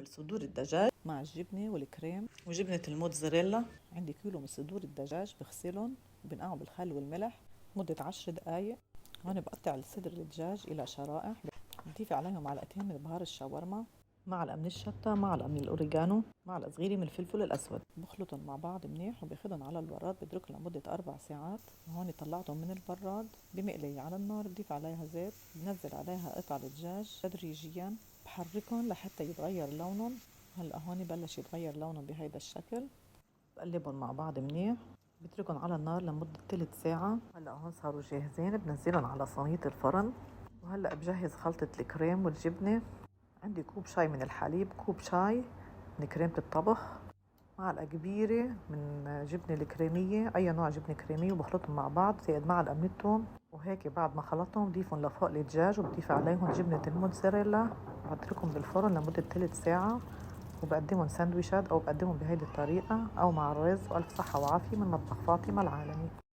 بعمل صدور الدجاج مع الجبنة والكريم وجبنة الموتزاريلا. عندي كيلو من صدور الدجاج، بغسلهم وبنقعهم بالخل والملح مدة 10 دقايق. هون بقطع صدر الدجاج إلى شرائح، بضيف عليهم معلقتين من بهار الشاورما، معلقة من الشطة، معلقة من الأوريجانو، معلقة صغيرة من الفلفل الأسود. بخلطهم مع بعض منيح وباخدهم على البراد، بتركهم لمدة 4 ساعات. وهون طلعتهم من البراد بمقلية على النار، بضيف عليها زيت، بنزل عليها قطع الدجاج تدريجيا، بحركهم لحتى يتغير لونهم. هلا هون بلش يتغير لونهم بهيدا الشكل. بقلبهم مع بعض منيح، بتركهم على النار لمدة تلت ساعة. هلا هون صاروا جاهزين، بنزلهم على صينية الفرن. وهلا بجهز خلطة الكريم والجبنة. عندي كوب شاي من الحليب، كوب شاي من كريمة الطبخ، معلقة كبيرة من جبنة الكريمية، أي نوع جبنة كريمية، وبخلطهم مع بعض، زائد معلقة من الثوم. وهيك بعد ما خلطهم بضيفهم لفوق الدجاج، وبضيف عليهم جبنة الموتزاريلا، وبتركهم بالفرن لمدة تلت ساعة. وبقدمهم ساندويشات أو بقدمهم بهيدي الطريقة أو مع الرز. وألف صحة وعافية من مطبخ فاطمة العالمي.